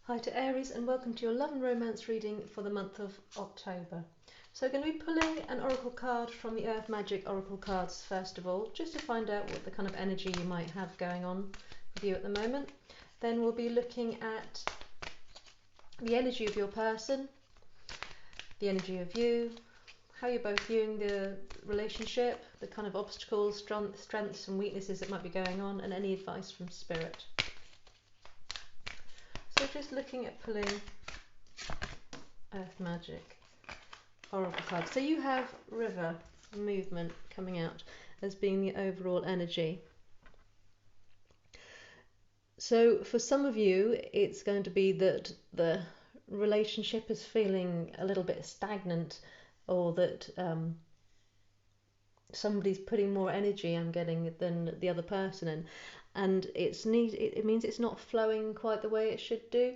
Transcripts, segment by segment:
Hi to Aries and welcome to your love and romance reading for the month of October. So we're going to be pulling an oracle card from the Earth Magic oracle cards first of all, just to find out what the kind of energy you might have going on with you at the moment. Then we'll be looking at the energy of your person, the energy of you, how you're both viewing the relationship, the kind of obstacles, strengths and weaknesses that might be going on, and any advice from Spirit. So just looking at pulling Earth Magic oracle cards. So you have river movement coming out as being the overall energy. So for some of you, it's going to be that the relationship is feeling a little bit stagnant, or that somebody's putting more energy, I'm getting, than the other person in, and it means it's not flowing quite the way it should do.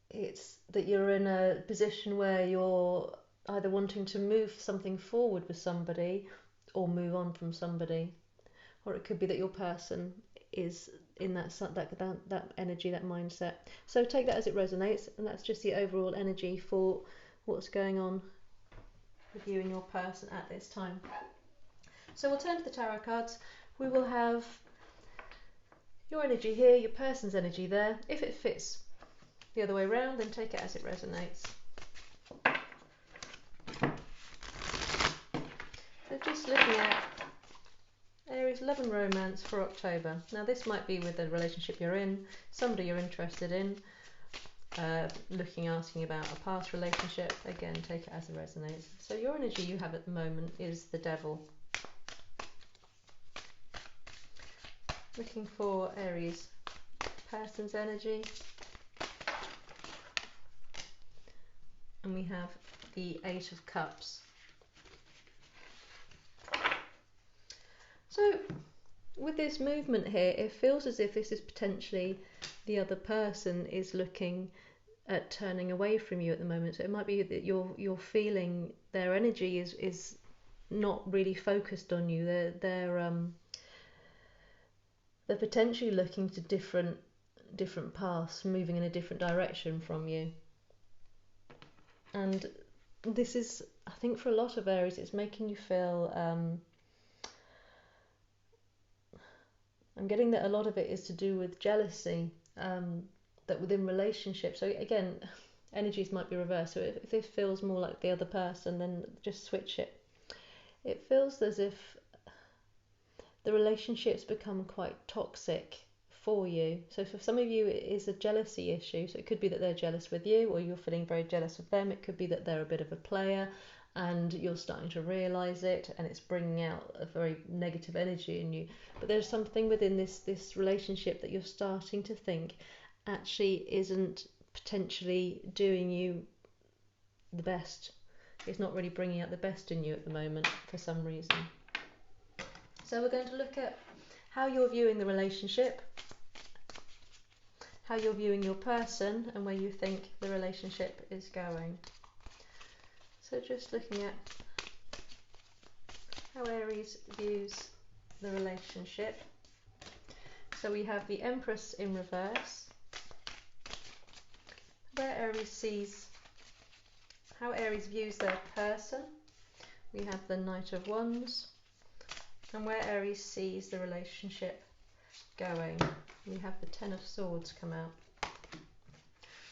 It's that you're in a position where you're either wanting to move something forward with somebody or move on from somebody, or it could be that your person is in that energy, that mindset. So take that as it resonates, and that's just the overall energy for what's going on with you and your person at this time. So we'll turn to the tarot cards. We will have your energy here, your person's energy there. If it fits the other way around, then take it as it resonates. So just looking at Aries love and romance for October. Now this might be with the relationship you're in, somebody you're interested in, asking about a past relationship. Again, take it as it resonates. So your energy you have at the moment is the Devil. Looking for Aries person's energy. And we have the Eight of Cups. So with this movement here, it feels as if this is potentially the other person is looking at turning away from you at the moment. So it might be that you're feeling their energy is not really focused on you. They're potentially looking to different paths, moving in a different direction from you. And this is, I think, for a lot of Aries, it's making you feel. I'm getting that a lot of it is to do with jealousy. That within relationships. So again, energies might be reversed. So if this feels more like the other person, then just switch it. It feels as if the relationships become quite toxic for you. So for some of you, it is a jealousy issue. So it could be that they're jealous with you, or you're feeling very jealous of them. It could be that they're a bit of a player and you're starting to realise it, and it's bringing out a very negative energy in you. But there's something within this relationship that you're starting to think actually isn't potentially doing you the best. It's not really bringing out the best in you at the moment for some reason. So we're going to look at how you're viewing the relationship, how you're viewing your person, and where you think the relationship is going. So just looking at how Aries views the relationship. So we have the Empress in reverse, where Aries sees how Aries views their person. We have the Knight of Wands, and where Aries sees the relationship going. We have the Ten of Swords come out.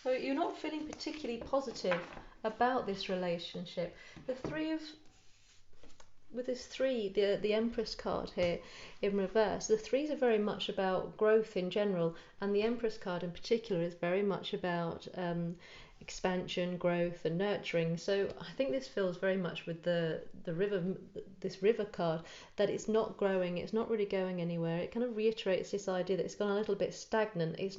So you're not feeling particularly positive about this relationship. The Empress card here in reverse, the threes are very much about growth in general, and the Empress card in particular is very much about expansion, growth and nurturing. So I think this feels very much with this river card, that it's not growing, it's not really going anywhere. It kind of reiterates this idea that it's gone a little bit stagnant. It's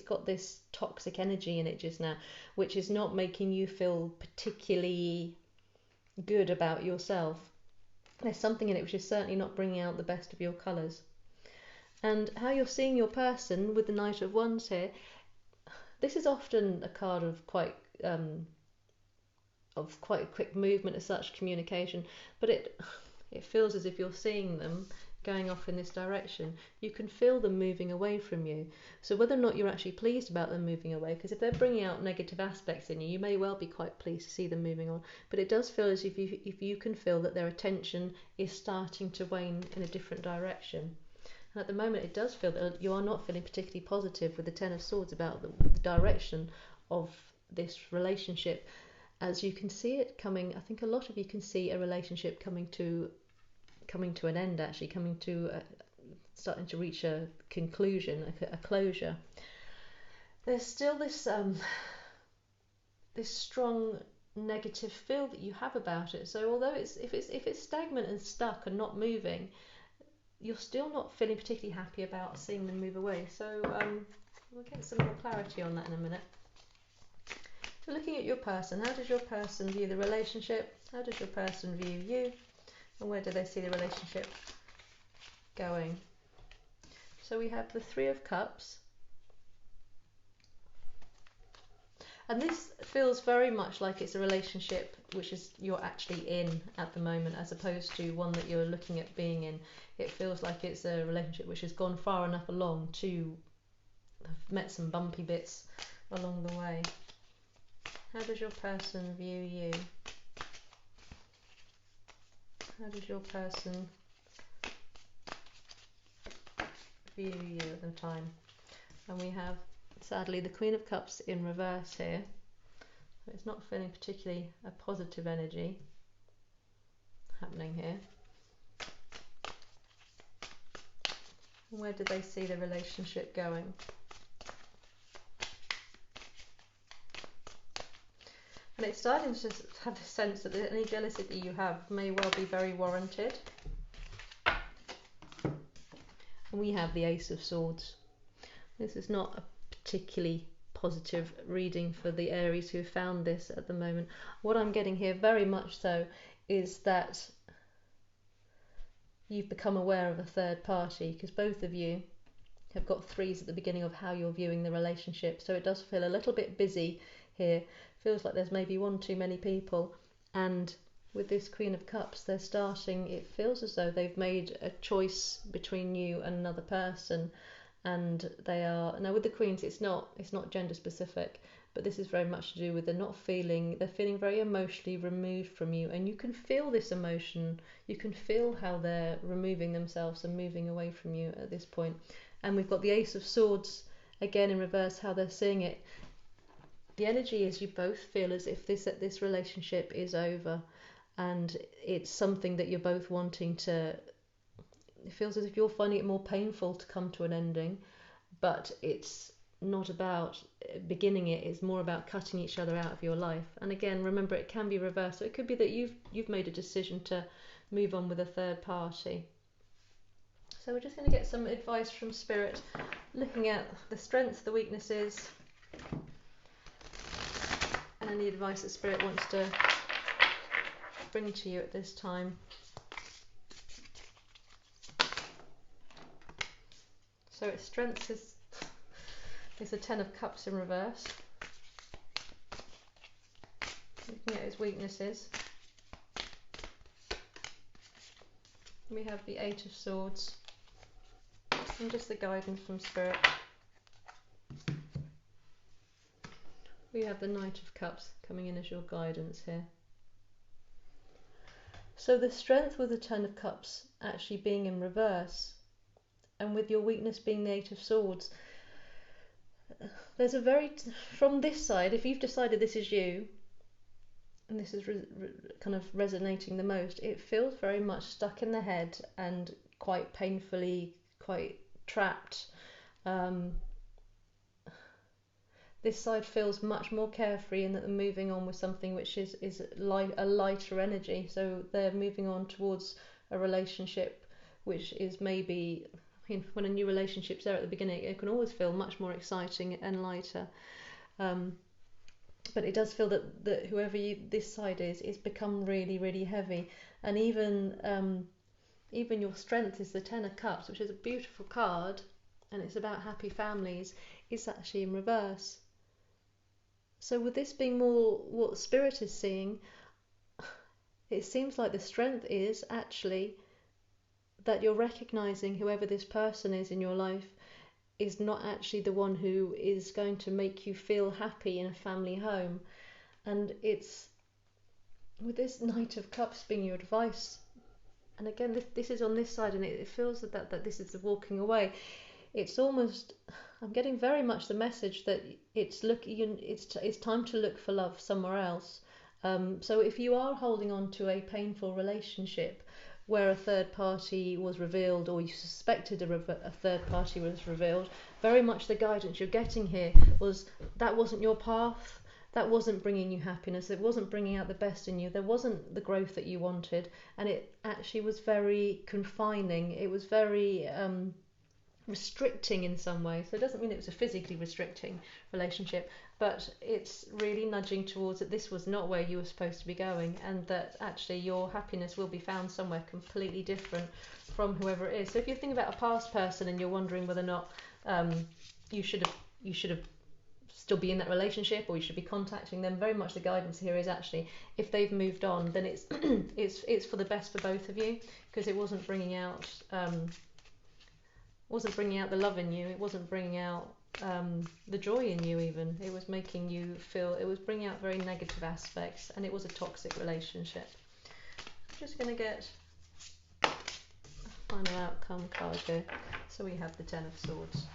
got this toxic energy in it just now, which is not making you feel particularly good about yourself. There's something in it which is certainly not bringing out the best of your colours. And how you're seeing your person with the Knight of Wands here, this is often a card of quite a quick movement as such, communication, but it feels as if you're seeing them going off in this direction, you can feel them moving away from you. So whether or not you're actually pleased about them moving away, because if they're bringing out negative aspects in you, you may well be quite pleased to see them moving on. But it does feel as if you can feel that their attention is starting to wane in a different direction. And at the moment, it does feel that you are not feeling particularly positive with the Ten of Swords about the direction of this relationship. As you can see it coming, I think a lot of you can see a relationship coming to an end, actually coming to starting to reach a conclusion, a closure. There's still this strong negative feel that you have about it. So although if it's stagnant and stuck and not moving, you're still not feeling particularly happy about seeing them move away. So we'll get some more clarity on that in a minute. So looking at your person, how does your person view the relationship? How does your person view you? And where do they see the relationship going? So we have the Three of Cups. And this feels very much like it's a relationship which is you're actually in at the moment, as opposed to one that you're looking at being in. It feels like it's a relationship which has gone far enough along to have met some bumpy bits along the way. How does your person view you? How does your person view you at the time? And we have, sadly, the Queen of Cups in reverse here. So it's not feeling particularly a positive energy happening here. And where do they see the relationship going? And it's starting to have the sense that any jealousy that you have may well be very warranted. And we have the Ace of Swords. This is not a particularly positive reading for the Aries who found this at the moment. What I'm getting here very much so is that you've become aware of a third party, because both of you have got threes at the beginning of how you're viewing the relationship. So it does feel a little bit busy here. Feels like there's maybe one too many people, and with this Queen of Cups they're starting, it feels as though they've made a choice between you and another person, and they are now with the Queens, it's not gender specific, but this is very much to do with they're feeling very emotionally removed from you, and you can feel this emotion, you can feel how they're removing themselves and moving away from you at this point. And we've got the Ace of Swords again in reverse, how they're seeing it. The energy is you both feel as if this relationship is over, and it's something that you're both wanting to. It feels as if you're finding it more painful to come to an ending, but it's not about beginning it. It's more about cutting each other out of your life. And again, remember, it can be reversed. So it could be that you've made a decision to move on with a third party. So we're just going to get some advice from Spirit, looking at the strengths, the weaknesses, and any advice that Spirit wants to bring to you at this time. So its strengths is the Ten of Cups in reverse. Looking at its weaknesses, we have the Eight of Swords, and just the guidance from Spirit. We have the Knight of Cups coming in as your guidance here. So the strength with the Ten of Cups actually being in reverse, and with your weakness being the Eight of Swords, there's from this side, if you've decided this is you, and this is kind of resonating the most, it feels very much stuck in the head and quite painfully, quite trapped. This side feels much more carefree in that they're moving on with something which is a lighter energy. So they're moving on towards a relationship which is maybe, when a new relationship's there at the beginning, it can always feel much more exciting and lighter. But it does feel that whoever this side is become really, really heavy. And even your strength is the Ten of Cups, which is a beautiful card, and it's about happy families, is actually in reverse. So with this being more what Spirit is seeing, it seems like the strength is actually that you're recognizing whoever this person is in your life is not actually the one who is going to make you feel happy in a family home. And it's with this Knight of Cups being your advice, and again this is on this side, and it feels that this is the walking away. It's almost, I'm getting very much the message that it's time to look for love somewhere else. So if you are holding on to a painful relationship where a third party was revealed, or you suspected a third party was revealed, very much the guidance you're getting here was that wasn't your path. That wasn't bringing you happiness. It wasn't bringing out the best in you. There wasn't the growth that you wanted, and it actually was very confining. It was very restricting in some way. So it doesn't mean it was a physically restricting relationship, but it's really nudging towards that this was not where you were supposed to be going, and that actually your happiness will be found somewhere completely different from whoever it is. So if you think about a past person and you're wondering whether or not you should have still be in that relationship, or you should be contacting them, very much the guidance here is actually if they've moved on, then it's it's for the best for both of you, because it wasn't bringing out the love in you. It wasn't bringing out the joy in you even. It was making you feel, it was bringing out very negative aspects, and it was a toxic relationship. I'm just going to get a final outcome card here. So we have the Ten of Swords.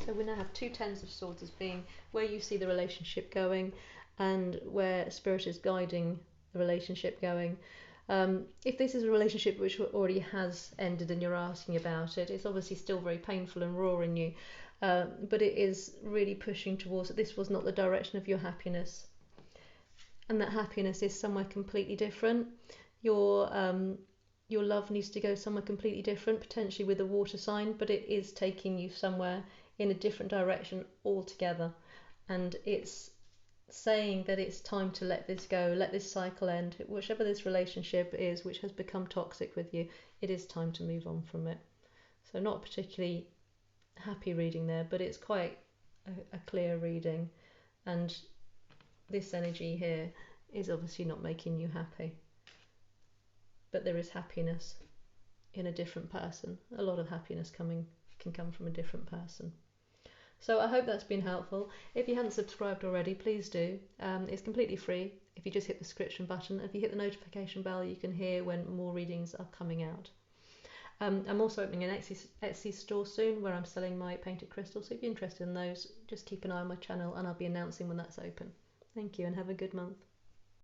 So we now have two Tens of Swords as being where you see the relationship going and where Spirit is guiding the relationship going. If this is a relationship which already has ended and you're asking about it, it's obviously still very painful and raw in you, but it is really pushing towards that this was not the direction of your happiness, and that happiness is somewhere completely different. Your love needs to go somewhere completely different, potentially with a water sign, but it is taking you somewhere in a different direction altogether, and it's saying that it's time to let this go, let this cycle end. Whichever this relationship is which has become toxic with you, it is time to move on from it. So not particularly happy reading there, but it's quite a clear reading, and this energy here is obviously not making you happy, but there is happiness in a different person. A lot of happiness can come from a different person. So I hope that's been helpful. If you hadn't subscribed already, please do. It's completely free. If you just hit the subscription button, if you hit the notification bell, you can hear when more readings are coming out. I'm also opening an Etsy store soon where I'm selling my painted crystals. So if you're interested in those, just keep an eye on my channel and I'll be announcing when that's open. Thank you and have a good month.